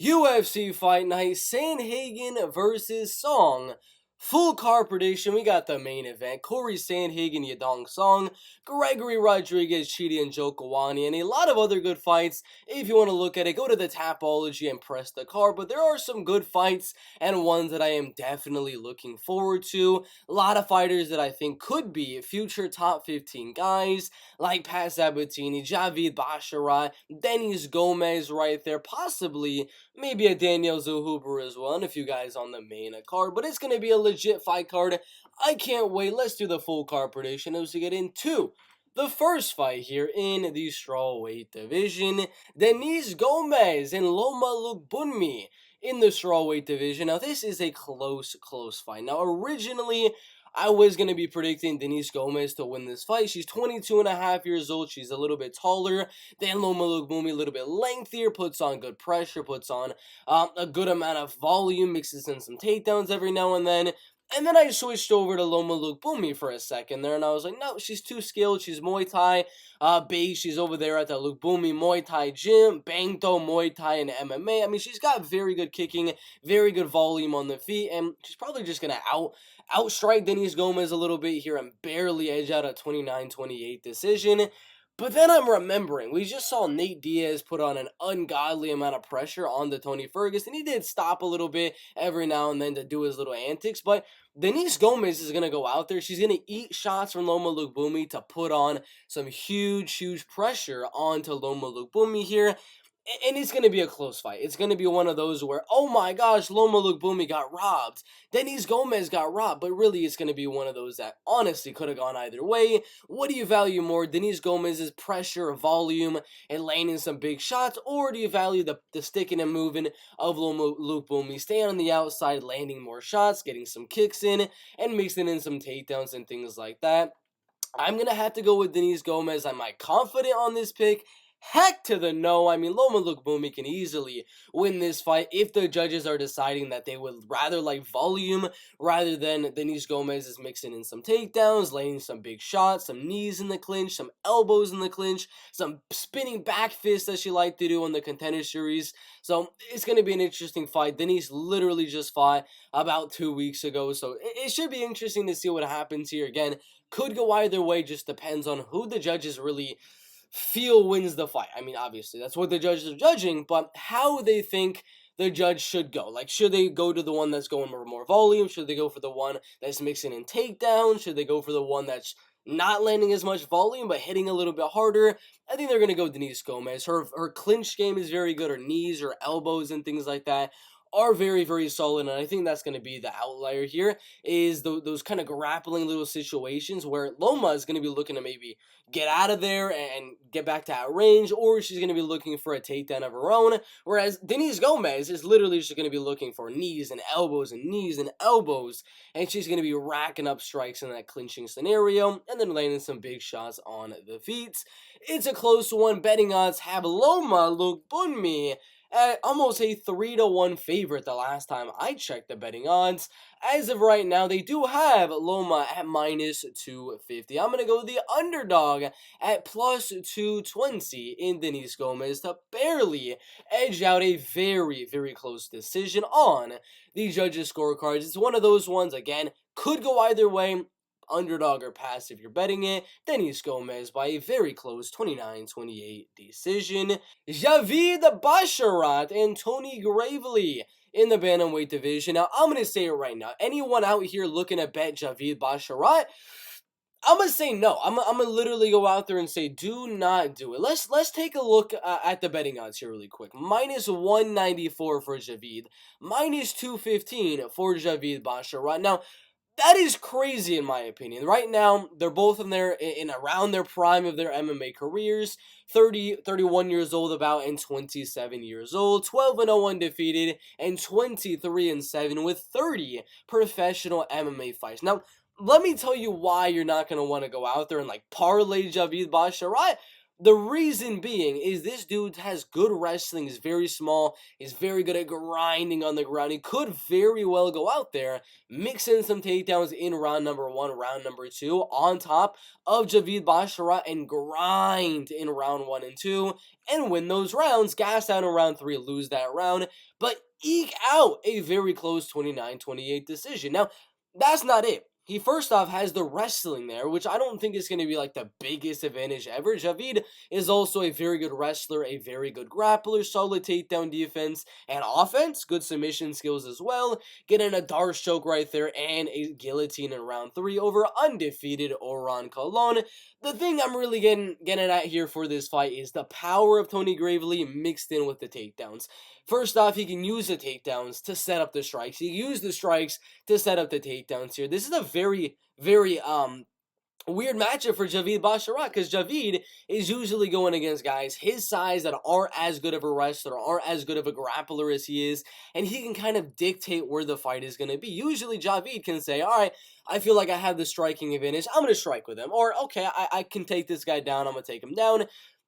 UFC Fight Night, Sandhagen versus Song. Full card prediction, we got the main event. Corey Sandhagen, Yadong Song, Gregory Rodriguez, Chidi and Joe Kawani, and a lot of other good fights. If you want to look at it, go to the Tapology and press the card. But there are some good fights and ones that I am definitely looking forward to. A lot of fighters that I think could be future top 15 guys, like Pat Sabatini, Javid, Basharat, Denise, Gomes right there, possibly maybe a Daniel Zellhuber as well, and a few guys on the main card, but it's going to be a legit fight card. I can't wait. Let's do the full card prediction as we get into the first fight here in the strawweight division. Denise Gomes and Loma Lookboonmee in the strawweight division. Now, this is a close fight. Now, originally, I was going to be predicting Denise Gomes to win this fight. She's 22 and a half years old. She's a little bit taller than Loma Lookboonmee, a little bit lengthier, puts on good pressure, puts on a good amount of volume, mixes in some takedowns every now and then. And then I switched over to Loma Lookboonmee for a second there, and I was like, no, she's too skilled. She's Muay Thai base. She's over there at the Lookboonmee Muay Thai gym, Bangto Muay Thai and MMA. I mean, she's got very good kicking, very good volume on the feet, and she's probably just going to outstrike Denise Gomes a little bit here and barely edge out a 29-28 decision. But then I'm remembering, we just saw Nate Diaz put on an ungodly amount of pressure on the Tony Ferguson. He did stop a little bit every now and then to do his little antics, but Denise Gomes is going to go out there. She's going to eat shots from Loma Lookboonmee to put on some huge pressure onto Loma Lookboonmee here. And it's going to be a close fight. It's going to be one of those where, oh my gosh, Loma Lookboonmee got robbed. Denise Gomes got robbed. But really, it's going to be one of those that honestly could have gone either way. What do you value more? Denise Gomez's pressure, volume, and landing some big shots? Or do you value the sticking and moving of Loma Lookboonmee, staying on the outside, landing more shots, getting some kicks in, and mixing in some takedowns and things like that? I'm going to have to go with Denise Gomes. Am I confident on this pick? Heck to the no. I mean, Loma Lookboonmee can easily win this fight if the judges are deciding that they would rather like volume rather than Denise Gomes is mixing in some takedowns, laying some big shots, some knees in the clinch, some elbows in the clinch, some spinning back fists that she liked to do on the Contender Series. So it's going to be an interesting fight. Denise literally just fought about 2 weeks ago, so it should be interesting to see what happens here. Again, could go either way, just depends on who the judges really feel wins the fight. I mean, obviously, that's what the judges are judging, but how they think the judge should go. Like, should they go to the one that's going for more volume? Should they go for the one that's mixing in takedowns? Should they go for the one that's not landing as much volume, but hitting a little bit harder? I think they're going to go Denise Gomes. Her clinch game is very good. Her knees, her elbows, and things like that are very solid, and I think that's going to be the outlier here, is those kind of grappling little situations where Loma is going to be looking to maybe get out of there and get back to that range, or she's going to be looking for a takedown of her own, whereas Denise Gomes is literally just going to be looking for knees and elbows and knees and elbows, and she's going to be racking up strikes in that clinching scenario, and then landing some big shots on the feet. It's a close one. Betting odds have Loma Lookboonmee at almost a 3-1 favorite the last time I checked the betting odds. As of right now, they do have Loma at minus 250. I'm going to go the underdog at plus 220 in Denise Gomes to barely edge out a very close decision on the judges' scorecards. It's one of those ones, again, could go either way. Underdog or pass if you're betting it. Denise Gomes by a very close 29-28 decision. Javid, Basharat, and Tony Gravely in the bantamweight division. Now, I'm going to say it right now. Anyone out here looking to bet Javid, Basharat, I'm going to say no. I'm going to literally go out there and say do not do it. Let's take a look at the betting odds here really quick. Minus 194 for Javid. Minus 215 for Javid, Basharat. Now, that is crazy in my opinion. Right now, they're both in around their prime of their MMA careers. 31 years old about, and 27 years old. 12-0 undefeated, and 23-7 with 30 professional MMA fights. Now, let me tell you why you're not going to want to go out there and like parlay Javid Basharat. The reason being is this dude has good wrestling, is very small, is very good at grinding on the ground. He could very well go out there, mix in some takedowns in round number 1, round number 2, on top of Javid Basharat, and grind in round 1 and 2, and win those rounds, gas out in round 3, lose that round, but eke out a very close 29-28 decision. Now, that's not it. He first off has the wrestling there, which I don't think is going to be like the biggest advantage ever. Javid is also a very good wrestler, a very good grappler, solid takedown defense and offense, good submission skills as well. Getting a Darce choke right there and a guillotine in round 3 over undefeated Oran Colon. The thing I'm really getting at here for this fight is the power of Tony Gravely mixed in with the takedowns. First off, he can use the takedowns to set up the strikes. He used the strikes to set up the takedowns here. This is a very, very weird matchup for Javid Basharat, because Javid is usually going against guys his size that aren't as good of a wrestler, aren't as good of a grappler as he is, and he can kind of dictate where the fight is going to be. Usually Javid can say, all right, I feel like I have the striking advantage, I'm going to strike with him, or okay, I can take this guy down, I'm going to take him down.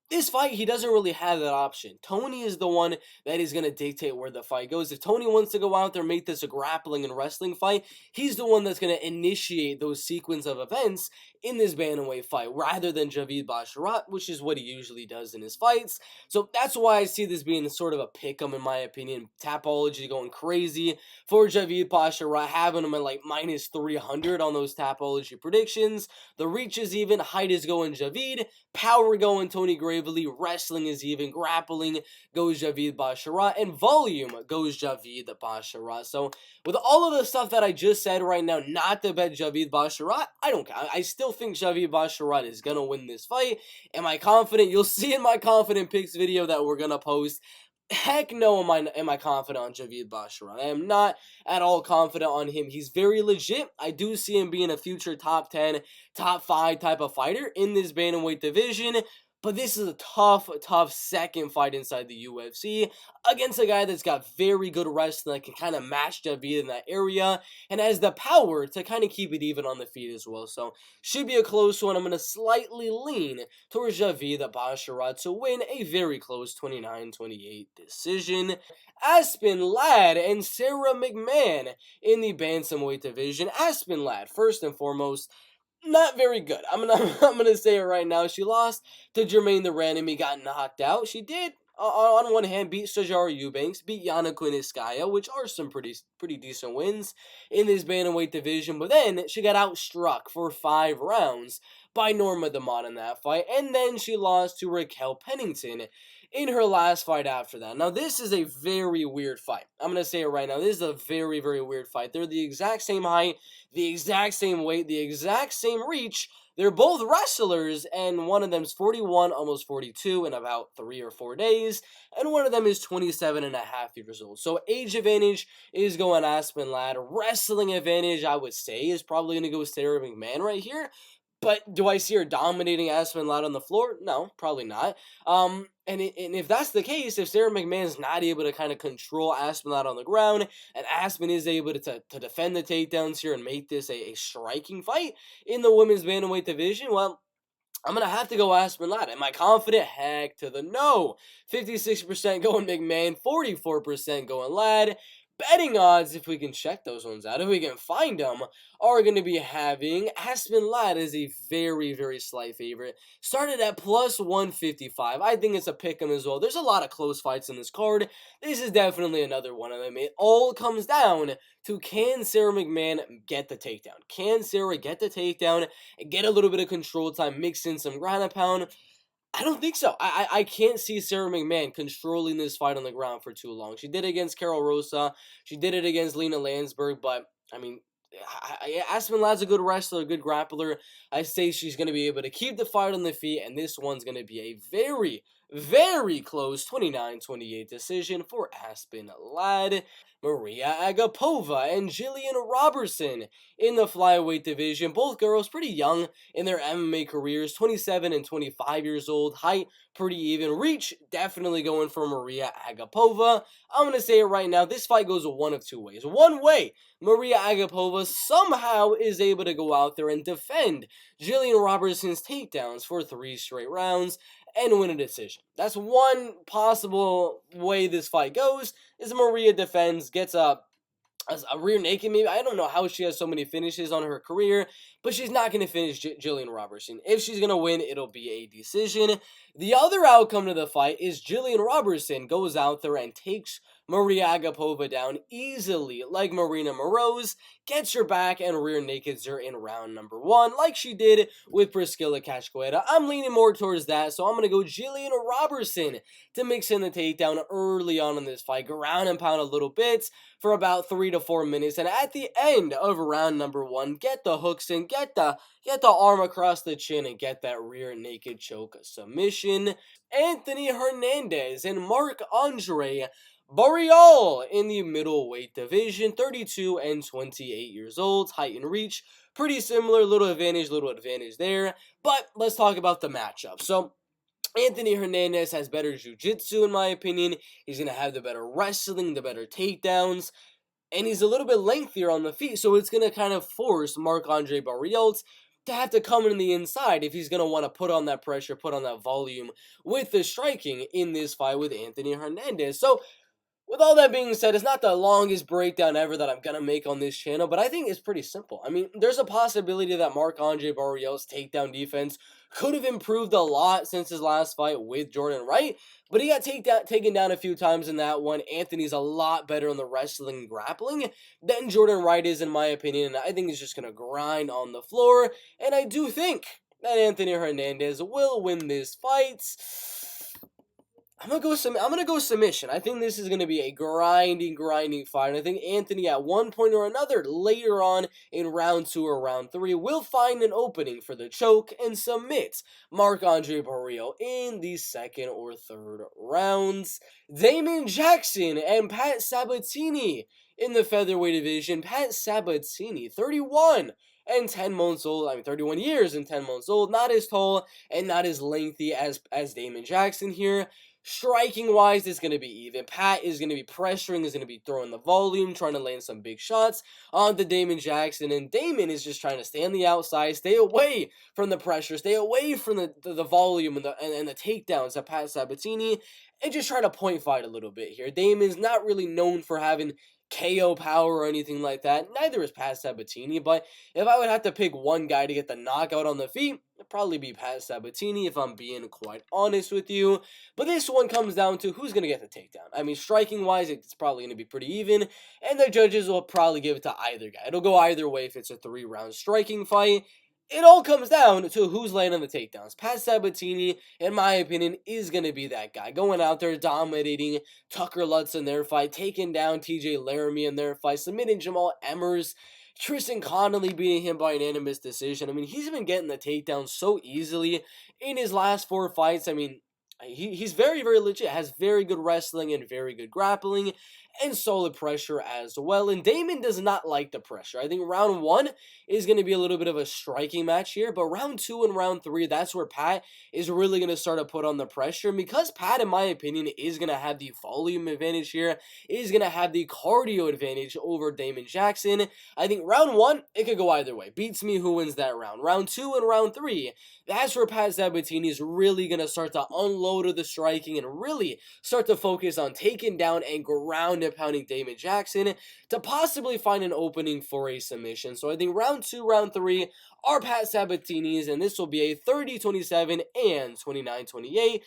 This fight, he doesn't really have that option. Tony is the one that is going to dictate where the fight goes. If Tony wants to go out there and make this a grappling and wrestling fight, he's the one that's going to initiate those sequence of events in this bantamweight fight, rather than Javid Basharat, which is what he usually does in his fights. So that's why I see this being sort of a pick-em, in my opinion. Tapology going crazy for Javid Basharat, having him at like minus 300 on those Tapology predictions. The reach is even, height is going Javid, power going Tony Gravely, wrestling is even, grappling goes Javid Basharat, and volume goes Javid Basharat. So with all of the stuff that I just said right now, not to bet Javid Basharat, I don't care. I still think Javid Basharat is going to win this fight. Am I confident? You'll see in my confident picks video that we're going to post. Heck no am I confident on Javid Basharat. I am not at all confident on him. He's very legit. I do see him being a future top 10, top 5 type of fighter in this bantamweight division. But this is a tough second fight inside the UFC against a guy that's got very good wrestling that can kind of match Javid in that area and has the power to kind of keep it even on the feet as well. So should be a close one. I'm going to slightly lean towards Javid Basharat to win a very close 29-28 decision. Aspen Ladd and Sara McMann in the bantamweight division. Aspen Ladd, first and foremost, not very good. I'm gonna say it right now. She lost to Jermaine the Randomy, got knocked out. She did, on one hand, beat Stajara Eubanks, beat Yana Kuniskaya, which are some pretty decent wins in this bantamweight division. But then she got outstruck for 5 rounds by Norma Damon in that fight, and then she lost to Raquel Pennington in her last fight after that. Now, this is a very weird fight. I'm going to say it right now. This is a very, very weird fight. They're the exact same height, the exact same weight, the exact same reach. They're both wrestlers, and one of them's 41, almost 42 in about 3 or 4 days, and one of them is 27 and a half years old. So age advantage is going Aspen Ladd. Wrestling advantage, I would say, is probably going to go Sara McMann right here. But do I see her dominating Aspen Ladd on the floor? No, probably not. And if that's the case, if Sara McMann's not able to kind of control Aspen Ladd on the ground, and Aspen is able to defend the takedowns here and make this a striking fight in the women's bantamweight division, well, I'm going to have to go Aspen Ladd. Am I confident? Heck to the no. 56% going McMann, 44% going Ladd. Betting odds, if we can check those ones out, if we can find them, are going to be having Aspen Ladd as a very, very slight favorite. Started at plus 155. I think it's a pick 'em as well. There's a lot of close fights in this card. This is definitely another one of them. It all comes down to, can Sara McMann get the takedown? Can Sara get the takedown, get a little bit of control time, mix in some ground and pound? I don't think so. I can't see Sara McMann controlling this fight on the ground for too long. She did it against Carol Rosa. She did it against Lena Landsberg. But, I mean, Aspen Ladd's a good wrestler, a good grappler. I say she's going to be able to keep the fight on the feet. And this one's going to be a very, very close 29-28 decision for Aspen Ladd. Mariya Agapova and Gillian Robertson in the flyweight division. Both girls pretty young in their MMA careers, 27 and 25 years old. Height, pretty even. Reach, definitely going for Mariya Agapova. I'm going to say it right now. This fight goes one of 2 ways. One way, Mariya Agapova somehow is able to go out there and defend Gillian Robertson's takedowns for 3 straight rounds. and win a decision. That's one possible way this fight goes, is Mariya defends, gets a rear naked, maybe. I don't know how she has so many finishes on her career, but she's not going to finish Gillian Robertson. If she's going to win, it'll be a decision. The other outcome to the fight is Gillian Robertson goes out there and takes Mariya Agapova down easily, like Marina Moroz, gets her back and rear nakeds her in round number 1, like she did with Priscilla Cachoeira. I'm leaning more towards that, so I'm going to go Gillian Robertson to mix in the takedown early on in this fight, ground and pound a little bit for about 3 to 4 minutes, and at the end of round number 1, get the hooks in, get the arm across the chin, and get that rear naked choke submission. Anthony Hernandez and Marc-Andre Barriault in the middleweight division, 32 and 28 years old, height and reach, pretty similar, little advantage there, but let's talk about the matchup. So, Anthony Hernandez has better jiu-jitsu in my opinion. He's going to have the better wrestling, the better takedowns, and he's a little bit lengthier on the feet, so it's going to kind of force Marc-Andre Barriault to have to come in the inside if he's going to want to put on that pressure, put on that volume with the striking in this fight with Anthony Hernandez. So, with all that being said, it's not the longest breakdown ever that I'm going to make on this channel, but I think it's pretty simple. I mean, there's a possibility that Marc-Andre Barriault's takedown defense could have improved a lot since his last fight with Jordan Wright, but he got taken down a few times in that one. Anthony's a lot better on the wrestling and grappling than Jordan Wright is, in my opinion, and I think he's just going to grind on the floor, and I do think that Anthony Hernandez will win this fight. I'm gonna go submission. I think this is gonna be a grinding fight. And I think Anthony, at one point or another, later on in round 2 or round 3, will find an opening for the choke and submit Marc-Andre Barriault in the 2nd or 3rd rounds. Damon Jackson and Pat Sabatini in the featherweight division. Pat Sabatini, 31 and 10 months old. 31 years and 10 months old. Not as tall and not as lengthy as Damon Jackson here. Striking wise, it's going to be even. Pat is going to be pressuring, is going to be throwing the volume, trying to land some big shots onto Damon Jackson, and Damon is just trying to stay on the outside, stay away from the pressure, stay away from the volume and the takedowns of Pat Sabatini, and just try to point fight a little bit here. Damon's not really known for having KO power or anything like that. Neither is Pat Sabatini, but if I would have to pick one guy to get the knockout on the feet, it'd probably be Pat Sabatini, if I'm being quite honest with you. But this one comes down to who's going to get the takedown. I mean, striking-wise, it's probably going to be pretty even, and the judges will probably give it to either guy. It'll go either way if it's a 3-round striking fight. It all comes down to who's landing the takedowns. Pat Sabatini, in my opinion, is going to be that guy. Going out there, dominating Tucker Lutz in their fight, taking down TJ Laramie in their fight, submitting Jamal Emmers, Tristan Connolly beating him by unanimous decision. I mean, he's been getting the takedowns so easily in his last 4 fights. I mean, he's very, very legit, has very good wrestling and very good grappling and solid pressure as well. And Damon does not like the pressure. I think round 1 is going to be a little bit of a striking match here, but round 2 and round 3, that's where Pat is really going to start to put on the pressure. And because Pat, in my opinion, is going to have the volume advantage here, is going to have the cardio advantage over Damon Jackson, I think round 1, it could go either way. Beats me who wins that round. Round 2 and round 3, that's where Pat Sabatini is really going to start to unload of the striking and really start to focus on taking down and ground and pounding Damon Jackson to possibly find an opening for a submission. So I think round 2, round 3 are Pat Sabatini's, and this will be a 30-27 and 29-28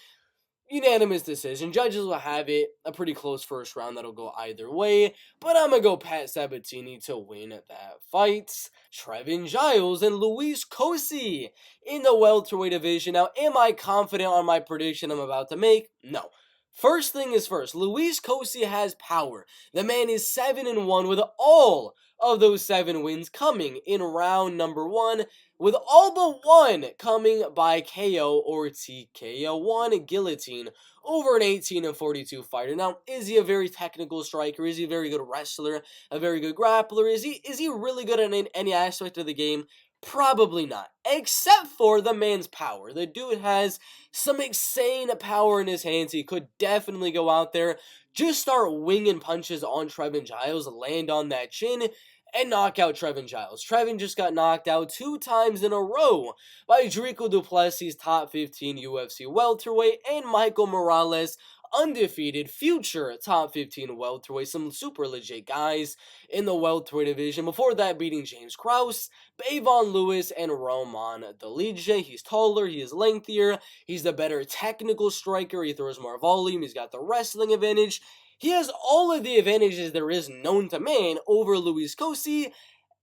unanimous decision. Judges will have it a pretty close first round that'll go either way, but I'm gonna go Pat Sabatini to win that fight. Trevin Giles and Luis Cosce in the welterweight division. Now, am I confident on my prediction I'm about to make? No. First thing is first, Luis Cosce has power. The man is 7-1 with all of those 7 wins coming in round number 1, with all but 1 coming by KO or TKO, 1 guillotine over an 18-42 fighter. Now, is he a very technical striker? Is he a very good wrestler? A very good grappler? Is he really good in any aspect of the game? Probably not, except for the man's power. The dude has some insane power in his hands. He could definitely go out there, just start winging punches on Trevin Giles, land on that chin, and knock out Trevin Giles. Trevin just got knocked out 2 times in a row by Drico Duplessis, top 15 UFC welterweight, and Michael Morales, undefeated future top 15 welterweight. Some super legit guys in the welterweight division. Before that, beating James Krause, Bavon Lewis, and Roman Dolidze. He's taller, he is lengthier, he's the better technical striker, he throws more volume, he's got the wrestling advantage. He has all of the advantages there is known to man over Luis Cosce,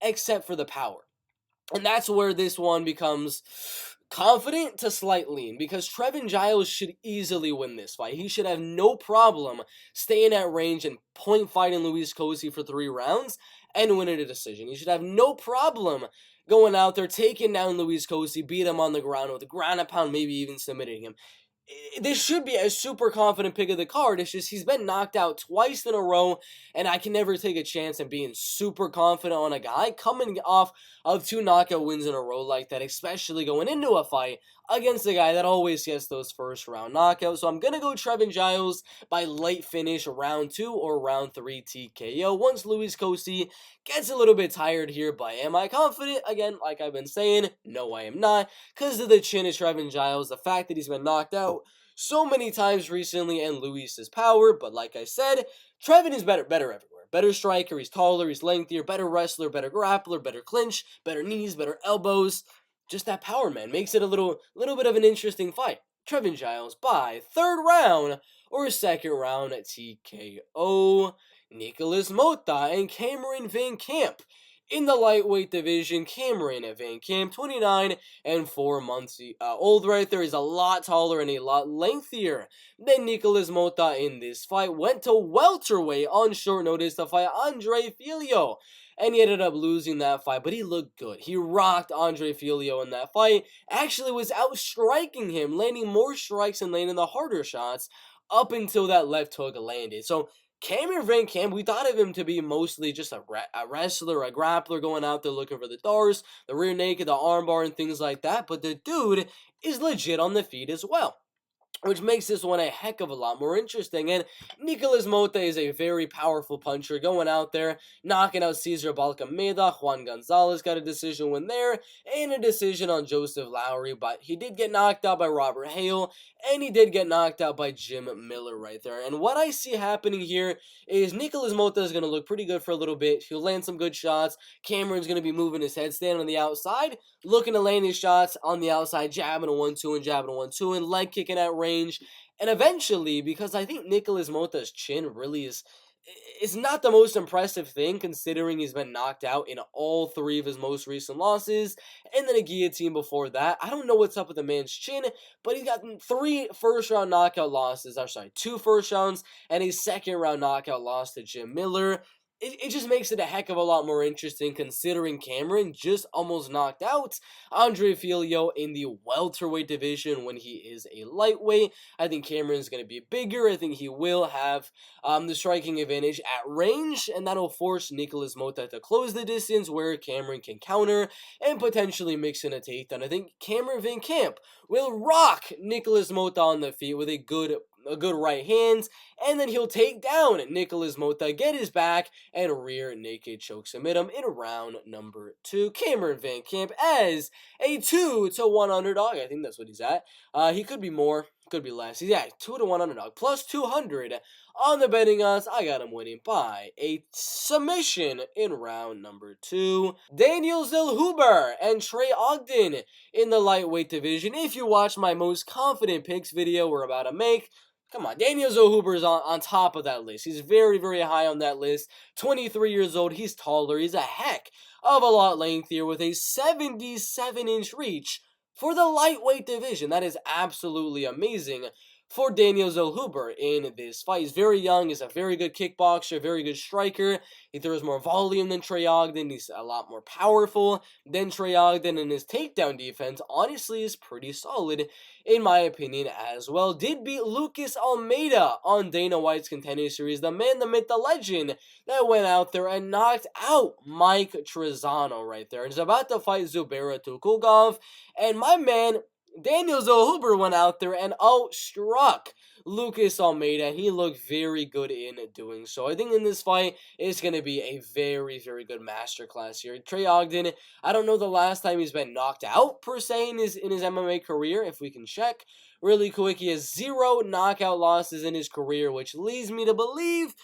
except for the power. And that's where this one becomes confident to slight lean, because Trevin Giles should easily win this fight. He should have no problem staying at range and point fighting Luis Cosce for 3 rounds and winning a decision. He should have no problem going out there, taking down Luis Cosce, beat him on the ground with a ground and pound, maybe even submitting him. This should be a super confident pick of the card. It's just he's been knocked out twice in a row, and I can never take a chance in being super confident on a guy coming off of 2 knockout wins in a row like that, especially going into a fight against a guy that always gets those first round knockouts. So I'm going to go Trevin Giles by late finish, round 2 or round 3 TKO. Once Luis Cosce gets a little bit tired here, but am I confident? Again, like I've been saying, no I am not, because of the chin of Trevin Giles, the fact that he's been knocked out so many times recently, and Luis's power. But like I said, Trevin is better everywhere. Better striker, he's taller, he's lengthier, better wrestler, better grappler, better clinch, better knees, better elbows. Just that power, man, makes it a little bit of an interesting fight. Trevin Giles by 3rd round or 2nd round at TKO. Nikolas Motta and Cameron VanCamp. In the lightweight division, Cameron VanCamp, 29 and 4 months old right there. He's a lot taller and a lot lengthier than Nikolas Motta in this fight. Went to welterweight on short notice to fight Andre Filio, and he ended up losing that fight, but he looked good. He rocked Andre Filio in that fight. Actually was outstriking him, landing more strikes and landing the harder shots up until that left hook landed. So Cameron VanCamp, we thought of him to be mostly just a wrestler, a grappler going out there looking for the doors, the rear naked, the armbar, and things like that. But the dude is legit on the feet as well, which makes this one a heck of a lot more interesting. And Nikolas Motta is a very powerful puncher, going out there, knocking out Cesar Balcameda. Juan Gonzalez got a decision win there, and a decision on Joseph Lowry, but he did get knocked out by Robert Hale, and he did get knocked out by Jim Miller right there. And what I see happening here is Nikolas Motta is going to look pretty good for a little bit. He'll land some good shots. Cameron's going to be moving his head, standing on the outside, looking to land his shots on the outside, jabbing a 1-2 and jabbing a 1-2 and leg kicking at range. And eventually, because I think Nikolas Motta's chin really is not the most impressive thing, considering he's been knocked out in all 3 of his most recent losses, and then a guillotine before that. I don't know what's up with the man's chin, but he's got 3 first-round knockout losses. 2 first rounds and a second-round knockout loss to Jim Miller. It just makes it a heck of a lot more interesting, considering Cameron just almost knocked out Andre Filio in the welterweight division when he is a lightweight. I think Cameron's going to be bigger. I think he will have the striking advantage at range, and that'll force Nikolas Motta to close the distance where Cameron can counter and potentially mix in a takedown. I think Cameron VanCamp will rock Nikolas Motta on the feet with a good right hand, and then he'll take down Nikolas Motta, get his back, and rear naked choke submit him in round number 2. Cameron VanCamp as a 2-1 underdog. I think that's what he's at. He could be more, could be less. He's at 2-1 underdog, plus 200 on the betting odds. I got him winning by a submission in round number 2. Daniel Zellhuber and Trey Ogden in the lightweight division. If you watch my most confident picks video we're about to make, come on, Daniel Zellhuber is on top of that list. He's very, very high on that list. 23 years old. He's taller. He's a heck of a lot lengthier with a 77-inch reach for the lightweight division. That is absolutely amazing for Daniel Zellhuber in this fight. He's very young. He's a very good kickboxer, very good striker. He throws more volume than Trey Ogden. He's a lot more powerful than Trey Ogden, and his takedown defense honestly is pretty solid in my opinion as well. Did beat Lucas Almeida on Dana White's Contender Series, the man, the myth, the legend that went out there and knocked out Mike Trizano right there, and is about to fight Zubaira Tukhugov. And my man Daniel Zellhuber went out there and outstruck Lucas Almeida. He looked very good in doing so. I think in this fight, it's going to be a very, very good masterclass here. Trey Ogden, I don't know the last time he's been knocked out, per se, in his MMA career, if we can check really quick. He has 0 knockout losses in his career, which leads me to believe,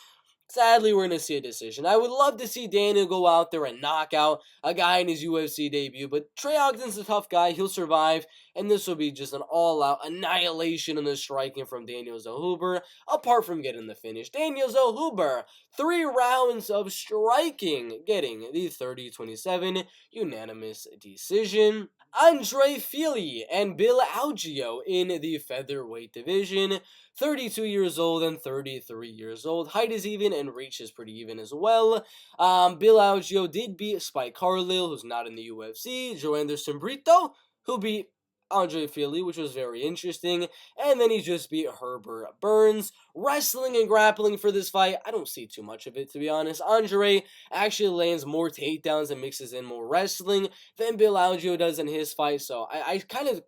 sadly, we're going to see a decision. I would love to see Daniel go out there and knock out a guy in his UFC debut, but Trey Ogden's a tough guy. He'll survive, and this will be just an all-out annihilation in the striking from Daniel Zellhuber, apart from getting the finish. Daniel Zellhuber, 3 rounds of striking, getting the 30-27 unanimous decision. Andre Fili and Bill Algeo in the featherweight division. 32 years old and 33 years old. Height is even and reach is pretty even as well. Bill Algeo did beat Spike Carlyle, who's not in the UFC. Joe Anderson Brito, who beat Andre Fili, which was very interesting. And then he just beat Herbert Burns. Wrestling and grappling for this fight, I don't see too much of it, to be honest. Andre actually lands more takedowns and mixes in more wrestling than Bill Algeo does in his fight. So I kind of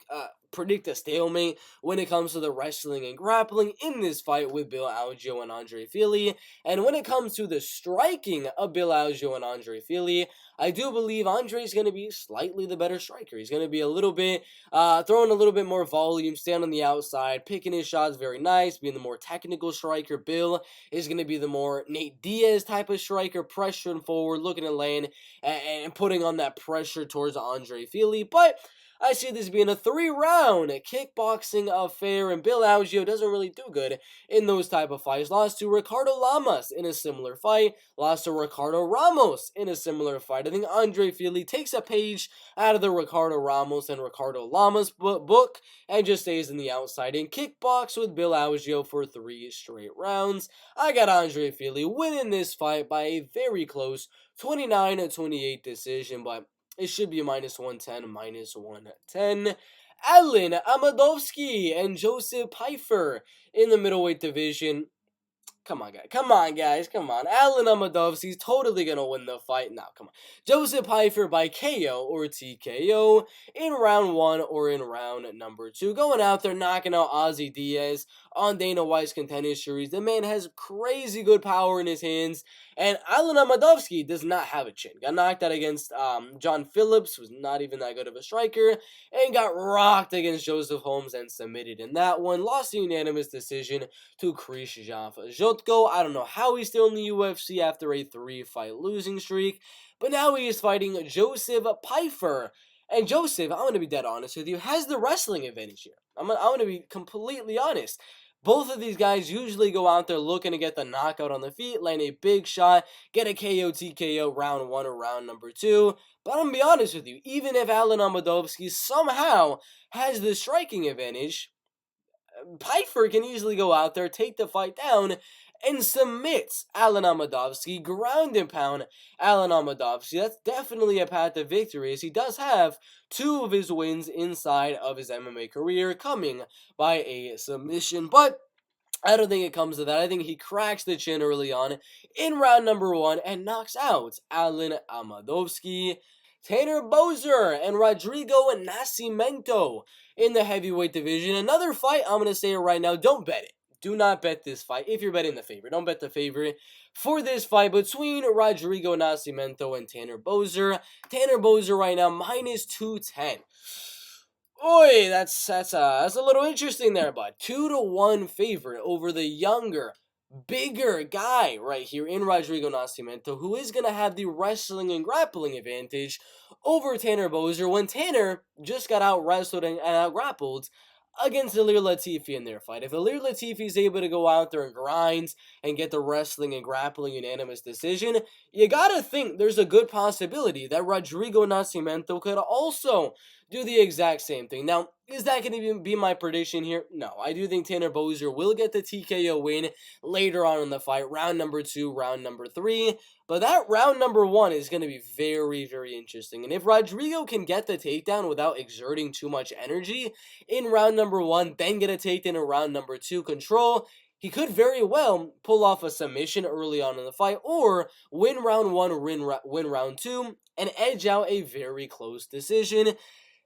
predict a stalemate when it comes to the wrestling and grappling in this fight with Bill Algeo and Andre Fili. And when it comes to the striking of Bill Algeo and Andre Fili, I do believe Andre's going to be slightly the better striker. He's going to be a little bit, throwing a little bit more volume, stand on the outside, picking his shots very nice, being the more technical striker. Bill is going to be the more Nate Diaz type of striker, pressuring forward, looking at lane, and putting on that pressure towards Andre Fili. But I see this being a 3-round kickboxing affair, and Bill Algeo doesn't really do good in those type of fights. Lost to Ricardo Lamas in a similar fight. Lost to Ricardo Ramos in a similar fight. I think Andre Fili takes a page out of the Ricardo Ramos and Ricardo Lamas book and just stays in the outside and kickbox with Bill Algeo for 3 straight rounds. I got Andre Fili winning this fight by a very close 29-28 decision, but it should be a -110, -110. Alen, Amedovski, and Joseph Pfeiffer in the middleweight division. Come on, guys. Come on, guys. Come on. Alen Amedovski's totally going to win the fight. Now, come on. Joseph Pfeiffer by KO or TKO in round 1 or in round number 2. Going out there, knocking out Ozzy Diaz on Dana White's Contender Series. The man has crazy good power in his hands. And Alen Amedovski does not have a chin. Got knocked out against John Phillips, who's not even that good of a striker. And got rocked against Joseph Holmes and submitted in that one. Lost a unanimous decision to Krzysztof Jotko. I don't know how he's still in the UFC after a 3-fight losing streak. But now he is fighting Joseph Pfeiffer. And Joseph, I'm going to be dead honest with you, has the wrestling advantage here. I'm going to be completely honest. Both of these guys usually go out there looking to get the knockout on the feet, land a big shot, get a KO, TKO round 1 or round number 2. But I'm going to be honest with you, even if Alen Amedovski somehow has the striking advantage, Pfeiffer can easily go out there, take the fight down, and submits Alen Amedovski, ground and pound Alen Amedovski. That's definitely a path to victory, as he does have 2 of his wins inside of his MMA career coming by a submission. But I don't think it comes to that. I think he cracks the chin early on in round number 1 and knocks out Alen Amedovski. Tanner Boser and Rodrigo Nascimento in the heavyweight division. Another fight, I'm going to say it right now, don't bet it. Do not bet this fight if you're betting the favorite. Don't bet the favorite for this fight between Rodrigo Nascimento and Tanner Boser. Tanner Boser right now, -210. Oi, that's a little interesting there, bud. 2-1 favorite over the younger, bigger guy right here in Rodrigo Nascimento, who is going to have the wrestling and grappling advantage over Tanner Boser when Tanner just got out-wrestled and out-grappled against Ilir Latifi in their fight. If Ilir Latifi is able to go out there and grind and get the wrestling and grappling unanimous decision, you gotta think there's a good possibility that Rodrigo Nascimento could also do the exact same thing. Now, is that going to be my prediction here? No, I do think Tanner Boser will get the TKO win later on in the fight, round number 2, round number 3. But that round number 1 is going to be very, very interesting. And if Rodrigo can get the takedown without exerting too much energy in round number 1, then get a takedown in round number 2, control, he could very well pull off a submission early on in the fight, or win round 1, win round 2, and edge out a very close decision.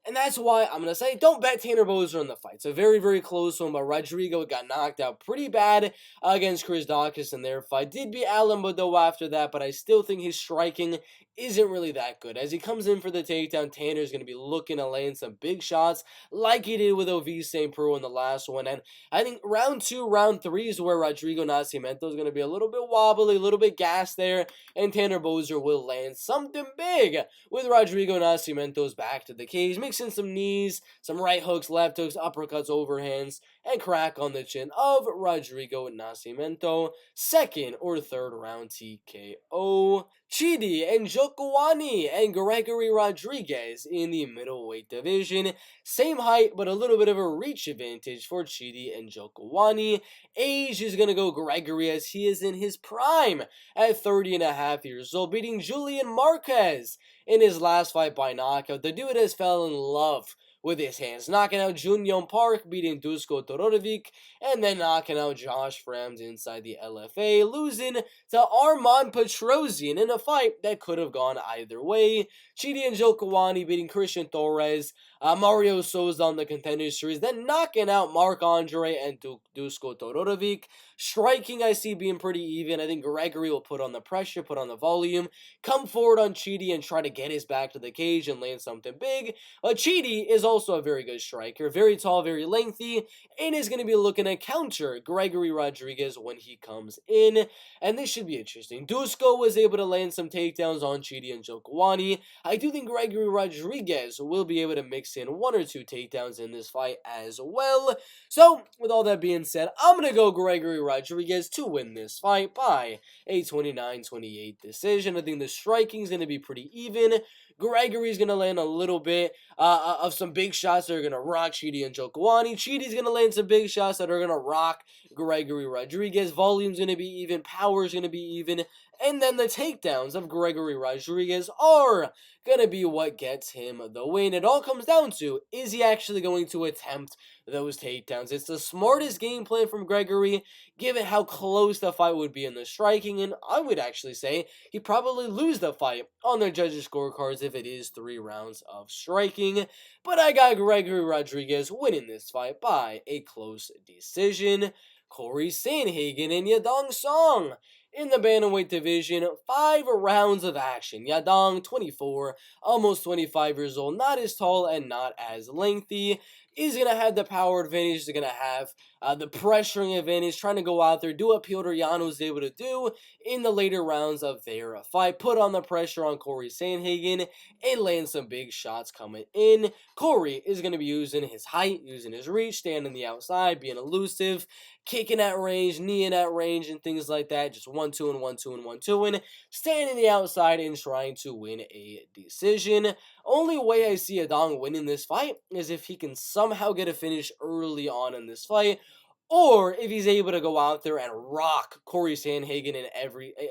And that's why I'm going to say don't bet Tanner Boser in the fight. It's a very, very close one, but Rodrigo got knocked out pretty bad against Chris Dawkins in their fight. Did beat Alen Badeau after that, but I still think his striking isn't really that good. As he comes in for the takedown, Tanner's going to be looking to land some big shots like he did with Ovi St. Preux in the last one. And I think round 2, round 3 is where Rodrigo Nascimento is going to be a little bit wobbly, a little bit gassed there, and Tanner Boser will land something big with Rodrigo Nascimento's back to the cage, mixing some knees, some right hooks, left hooks, uppercuts, overhands, and crack on the chin of Rodrigo Nascimento. Second or third round TKO. Chidi and Njokuani and Gregory Rodriguez in the middleweight division. Same height, but a little bit of a reach advantage for Chidi and Njokuani. Age is going to go Gregory as he is in his prime at 30.5 years old, beating Julian Marquez in his last fight by knockout. The dude has fell in love with his hands, knocking out Junyon Park, beating Dusko Todorovic, and then knocking out Josh Frams inside the LFA, losing to Armand Petrosian in a fight that could have gone either way. Chidi and Njokuani beating Christian Torres, Mario Souza on the Contender Series, then knocking out Marc Andre and Dusko Todorovic. Striking, I see being pretty even. I think Gregory will put on the pressure, put on the volume, come forward on Chidi and try to get his back to the cage and land something big. But Chidi is also a very good striker, very tall, very lengthy, and is going to be looking to counter Gregory Rodriguez when he comes in. And this should be interesting. Dusko was able to land some takedowns on Chidi and Njokuani. I do think Gregory Rodriguez will be able to mix in 1 or 2 takedowns in this fight as well. So, with all that being said, I'm going to go Gregory Rodriguez to win this fight by a 29-28 decision. I think the striking is going to be pretty even. Gregory's going to land a little bit of some big shots that are going to rock Chidi and Njokuani. Chidi's going to land some big shots that are going to rock Gregory Rodriguez. Volume's going to be even. Power's going to be even. And then the takedowns of Gregory Rodriguez are going to be what gets him the win. It all comes down to, is he actually going to attempt those takedowns? It's the smartest game plan from Gregory, given how close the fight would be in the striking, and I would actually say he'd probably lose the fight on their judges' scorecards if it is 3 rounds of striking. But I got Gregory Rodriguez winning this fight by a close decision. Corey Sandhagen and Yadong Song in the bantamweight division, 5 rounds of action. Yadong, 24, almost 25 years old, not as tall and not as lengthy. Is going to have the power advantage. They're going to have the pressuring advantage, trying to go out there, do what Piotr Yan was able to do in the later rounds of their fight. Put on the pressure on Corey Sandhagen and land some big shots coming in. Corey is going to be using his height, using his reach, standing the outside, being elusive, kicking at range, kneeing at range, and things like that. Just 1-2 and 1-2 and 1-2 and standing the outside and trying to win a decision. Only way I see Yadong winning this fight is if he can somehow get a finish early on in this fight, or if he's able to go out there and rock Corey Sandhagen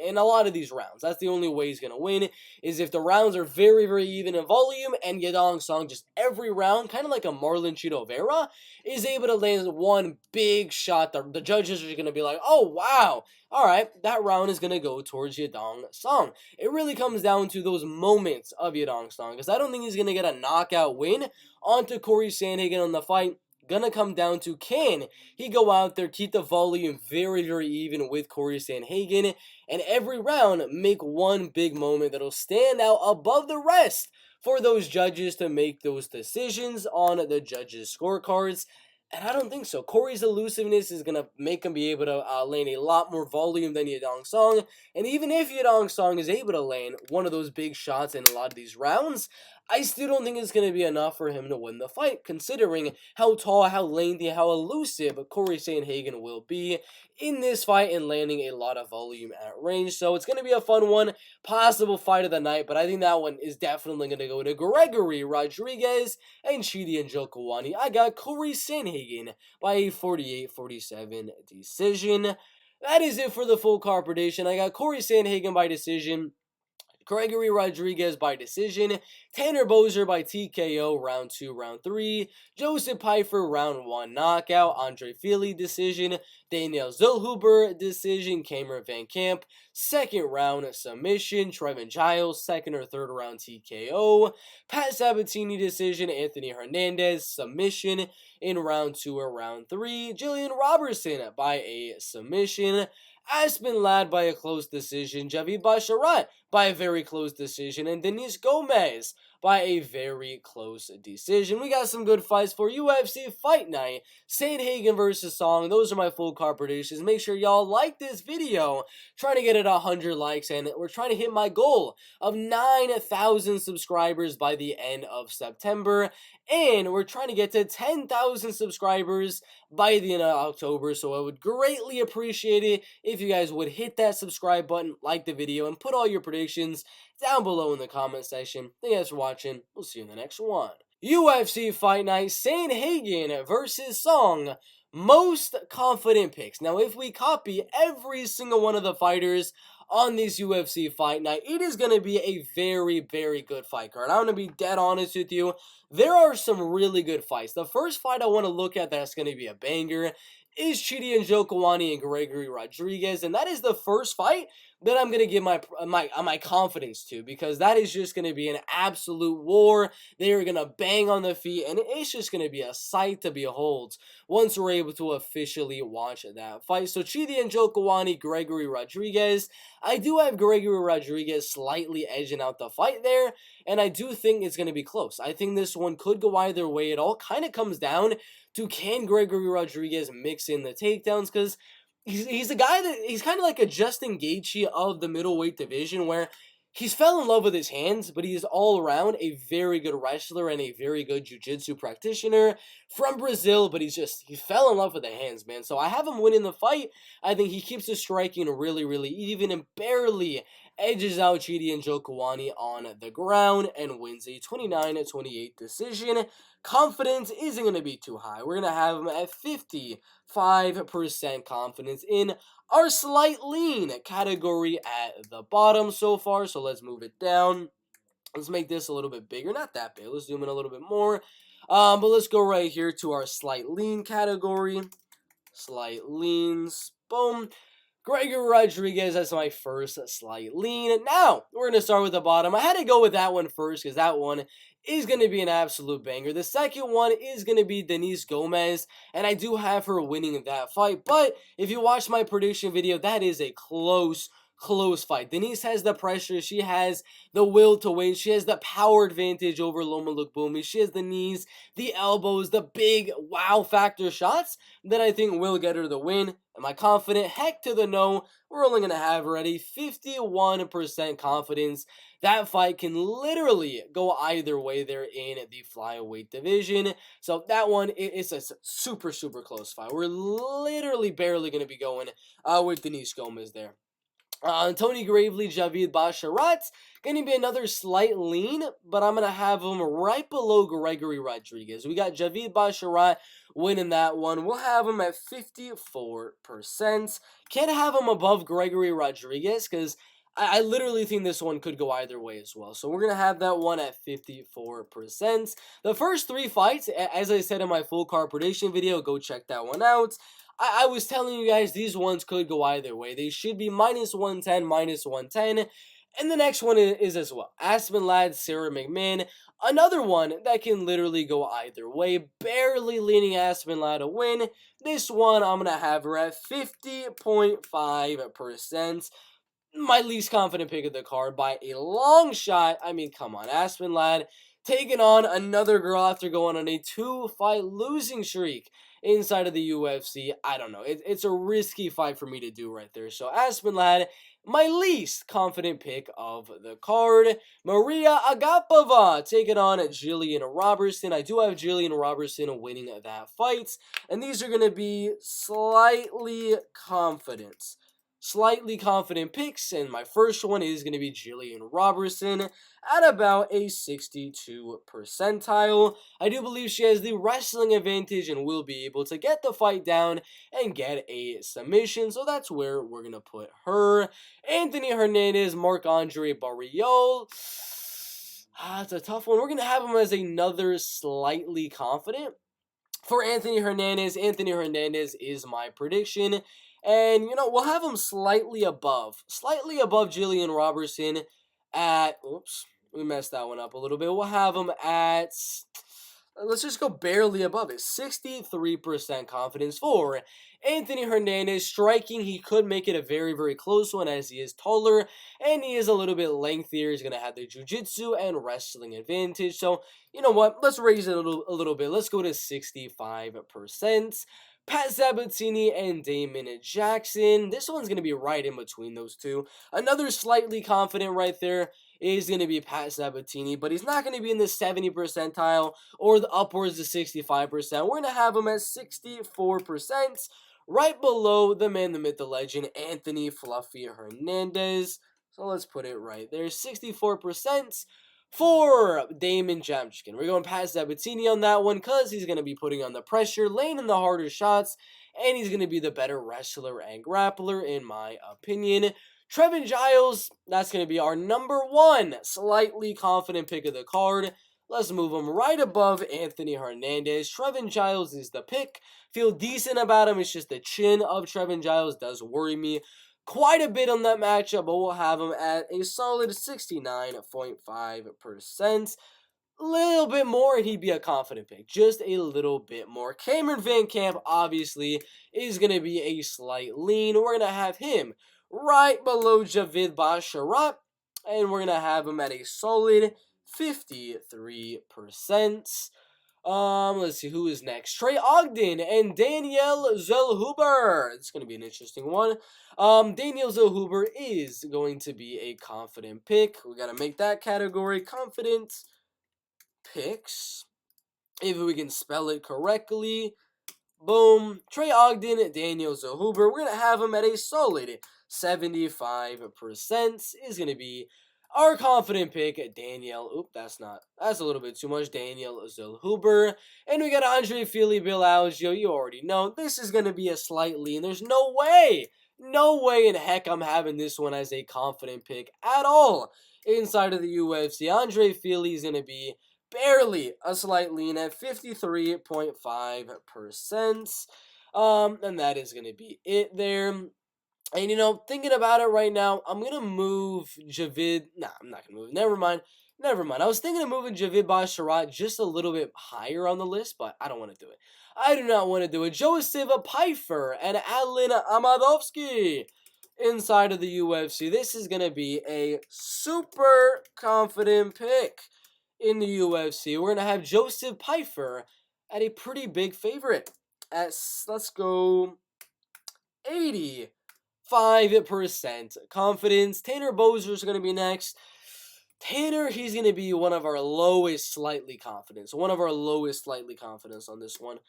in a lot of these rounds. That's the only way he's going to win, is if the rounds are very, very even in volume, and Yadong Song just every round, kind of like a Marlon Chito Vera, is able to land one big shot. The judges are going to be like, oh, wow, alright, that round is going to go towards Yadong Song. It really comes down to those moments of Yadong Song, because I don't think he's going to get a knockout win onto Corey Sandhagen on the fight. Gonna come down to, can he go out there, keep the volume very, very even with Corey Sandhagen, and every round make one big moment that'll stand out above the rest for those judges to make those decisions on the judges' scorecards. And I don't think so. Corey's elusiveness is going to make him be able to land a lot more volume than Yadong Song. And even if Yadong Song is able to land one of those big shots in a lot of these rounds, I still don't think it's going to be enough for him to win the fight, considering how tall, how lengthy, how elusive Corey Sandhagen will be in this fight and landing a lot of volume at range. So it's going to be a fun one, possible fight of the night, but I think that one is definitely going to go to Gregory Rodriguez and Chidi and Njokuani. I got Corey Sandhagen by a 48-47 decision. That is it for the full card prediction. I got Corey Sandhagen by decision. Gregory Rodriguez by decision, Tanner Boser by TKO round 2, round 3, Joseph Pfeiffer round 1 knockout, Andre Fili decision, Daniel Zellhuber decision, Cameron VanCamp, second round submission, Trevin Giles, second or third round TKO, Pat Sabatini decision, Anthony Hernandez submission in round 2 or round 3, Gillian Robertson by a submission, Aspen lad by a close decision, Javid Basharat by a very close decision, and Denise Gomes by a very close decision. We got some good fights for UFC Fight Night. Sandhagen versus Song. Those are my full card predictions. Make sure y'all like this video. Trying to get it 100 likes, and we're trying to hit my goal of 9,000 subscribers by the end of September. And we're trying to get to 10,000 subscribers by the end of October. So I would greatly appreciate it if you guys would hit that subscribe button, like the video, and put all your predictions down below in the comment section. Thank you guys for watching. We'll see you in the next one. UFC Fight Night, Sandhagen versus Song. Most confident picks. Now, if we copy every single one of the fighters on this UFC Fight Night, it is going to be a very, very good fight card. I'm going to be dead honest with you. There are some really good fights. The first fight I want to look at that's going to be a banger is Chidi Njokuani and Gregory Rodriguez, and that is the first fight that I'm going to give my confidence to, because that is just going to be an absolute war. They are going to bang on the feet, and it's just going to be a sight to behold once we're able to officially watch that fight. So Chidi Njokuani, Gregory Rodriguez. I do have Gregory Rodriguez slightly edging out the fight there, and I do think it's going to be close. I think this one could go either way. It all kind of comes down to, can Gregory Rodriguez mix in the takedowns, because he's a guy that, he's kind of like a Justin Gaethje of the middleweight division, where he's fell in love with his hands, but he is all around a very good wrestler and a very good jiu-jitsu practitioner from Brazil, but he fell in love with the hands, man. So I have him winning the fight. I think he keeps his striking really, really even and barely edges out Chidi Njokuani on the ground and wins a 29-28 decision. Confidence isn't going to be too high. We're going to have him at 55% confidence in our slight lean category at the bottom so far. So let's move it down. Let's make this a little bit bigger. Not that big. Let's zoom in a little bit more. But let's go right here to our slight lean category. Slight leans. Boom. Gregory Rodriguez, that's my first slight lean. Now, we're going to start with the bottom. I had to go with that one first because that one is going to be an absolute banger. The second one is going to be Denise Gomes, and I do have her winning that fight. But if you watch my prediction video, that is a close fight. Denise has the pressure. She has the will to win. She has the power advantage over Loma Lookboonmee. She has the knees, the elbows, the big wow factor shots that I think will get her the win. Am I confident? Heck to the no. We're only going to have her at a 51% confidence. That fight can literally go either way there in the flyweight division. So that one, it's a super close fight. We're literally barely going to be going with Denise Gomes there. Tony Gravely, Javid, Basharat, going to be another slight lean, but I'm going to have him right below Gregory Rodriguez. We got Javid Basharat winning that one. We'll have him at 54%. Can't have him above Gregory Rodriguez because I literally think this one could go either way as well. So we're going to have that one at 54%. The first three fights, as I said in my full card prediction video, go check that one out. I was telling you guys these ones could go either way. They should be -110, -110. And the next one is as well. Aspen lad, Sara McMann. Another one that can literally go either way. Barely leaning Aspen lad to win. This one I'm going to have her at 50.5%. My least confident pick of the card by a long shot. I mean, come on. Aspen lad taking on another girl after going on a 2-fight losing streak inside of the UFC. I don't know. It's a risky fight for me to do right there. So Aspen lad, my least confident pick of the card. Mariya Agapova taking on Gillian Robertson. I do have Gillian Robertson winning that fight. And these are going to be slightly confident. slightly confident picks, and my first one is going to be Gillian Robertson at about a 62 percentile. I do believe she has the wrestling advantage and will be able to get the fight down and get a submission, so that's where we're going to put her. Anthony Hernandez, Marc-Andre Barriault. That's a tough one. We're going to have him as another slightly confident. For Anthony Hernandez is my prediction. And, we'll have him slightly above Gillian Robertson at, oops, we messed that one up a little bit. We'll have him at, let's just go barely above it, 63% confidence for Anthony Hernandez. Striking, he could make it a very, very close one as he is taller and he is a little bit lengthier. He's going to have the jiu-jitsu and wrestling advantage. So, you know what? Let's raise it a little bit. Let's go to 65%. Pat Sabatini and Damon Jackson. This one's going to be right in between those two. Another slightly confident right there is going to be Pat Sabatini, but he's not going to be in the 70 percentile or the upwards to 65%. We're going to have him at 64%, right below the man, the myth, the legend, Anthony Fluffy Hernandez. So let's put it right there, 64%. For Damon Jackson, we're going past Sabatini on that one because he's going to be putting on the pressure, laying in the harder shots, and he's going to be the better wrestler and grappler, in my opinion. Trevin Giles, that's going to be our number one slightly confident pick of the card. Let's move him right above Anthony Hernandez. Trevin Giles is the pick. Feel decent about him. It's just the chin of Trevin Giles does worry me quite a bit on that matchup, but we'll have him at a solid 69.5%. A little bit more, and he'd be a confident pick. Just a little bit more. Cameron VanCamp, obviously, is going to be a slight lean. We're going to have him right below Javid Basharat, and we're going to have him at a solid 53%. Let's see who is next. Trey Ogden and Danielle Zellhuber. It's going to be an interesting one. Danielle Zellhuber is going to be a confident pick. We got to make that category confident picks. If we can spell it correctly. Boom. Trey Ogden, Danielle Zellhuber. We're going to have him at a solid 75%. Is going to be our confident pick, Danielle. Oop, that's a little bit too much. Danielle Zellhuber. And we got Andre Fili, Bill Algeo. You already know. This is going to be a slight lean. There's no way in heck I'm having this one as a confident pick at all inside of the UFC. Andre Fili is going to be barely a slight lean at 53.5%. And that is going to be it there. And, thinking about it right now, I'm going to move Javid. Nah, I'm not going to move. Never mind. I was thinking of moving Javid Basharat just a little bit higher on the list, but I don't want to do it. I do not want to do it. Joseph Pfeiffer and Alen Amedovski inside of the UFC. This is going to be a super confident pick in the UFC. We're going to have Joseph Pfeiffer at a pretty big favorite. Let's go 80%. 5% confidence. Tanner Boser is going to be next. Tanner, he's going to be one of our lowest slightly confidence. On this one.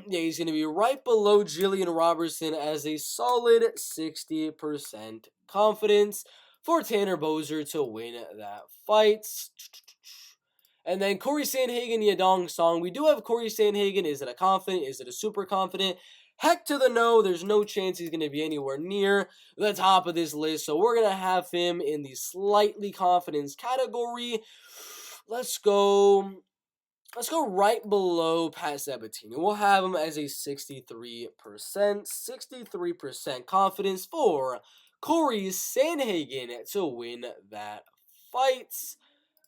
He's going to be right below Gillian Robertson as a solid 60% confidence for Tanner Boser to win that fight. And then Corey Sandhagen, Yadong Song. We do have Corey Sandhagen. Is it a confident? Is it a super confident? Heck to the no, there's no chance he's going to be anywhere near the top of this list. So we're going to have him in the slightly confidence category. Let's go right below Pat Sabatini. We'll have him as a 63% confidence for Corey Sandhagen to win that fight.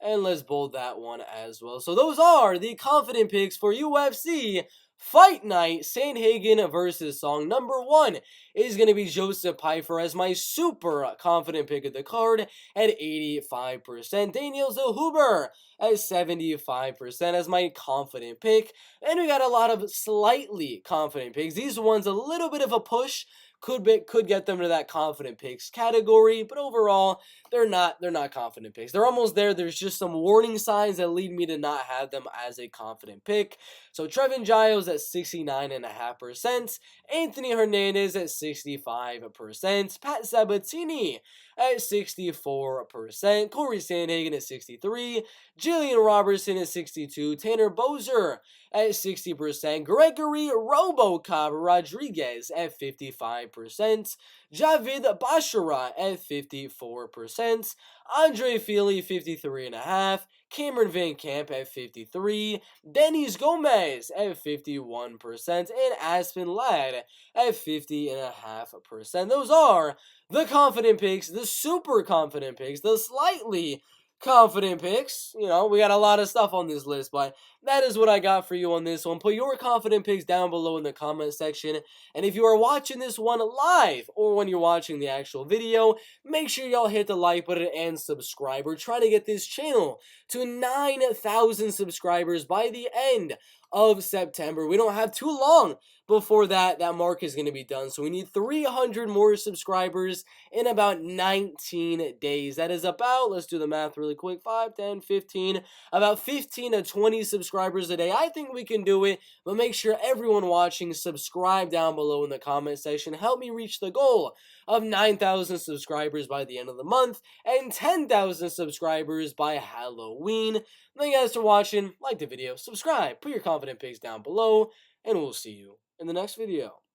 And let's bold that one as well. So those are the confident picks for UFC Fight Night, Sandhagen versus Song. Number one is going to be Joseph Pfeiffer as my super confident pick of the card at 85%. Danielle Zellhuber at 75% as my confident pick. And we got a lot of slightly confident picks. These ones a little bit of a push could get them to that confident picks category, but overall, they're not confident picks. They're almost there. There's just some warning signs that lead me to not have them as a confident pick. So Trevin Giles at 69.5%, Anthony Hernandez at 65%, Pat Sabatini at 64%, Corey Sandhagen at 63%, Gillian Robertson at 62%, Tanner Bozer at 60%, Gregory Robocop Rodriguez at 55%, Javid Basharat at 54%, Andre Fili 53.5%, Cameron VanCamp at 53%, Denise Gomes at 51%, and Aspen Ladd at 50.5%. Those are the confident picks, the super confident picks, the slightly confident picks. You know, we got a lot of stuff on this list, but that is what I got for you on this one. Put your confident picks down below in the comment section. And if you are watching this one live or when you're watching the actual video, make sure y'all hit the like button and subscribe. We're trying to get this channel to 9,000 subscribers by the end of September. We don't have too long before that mark is going to be done. So we need 300 more subscribers in about 19 days. That is about, let's do the math really quick, 5, 10, 15, about 15 to 20 subscribers a day. I think we can do it, but make sure everyone watching subscribe down below in the comment section. Help me reach the goal of 9,000 subscribers by the end of the month and 10,000 subscribers by Halloween. Thank you guys for watching. Like the video, subscribe, put your confident picks down below, and we'll see you in the next video.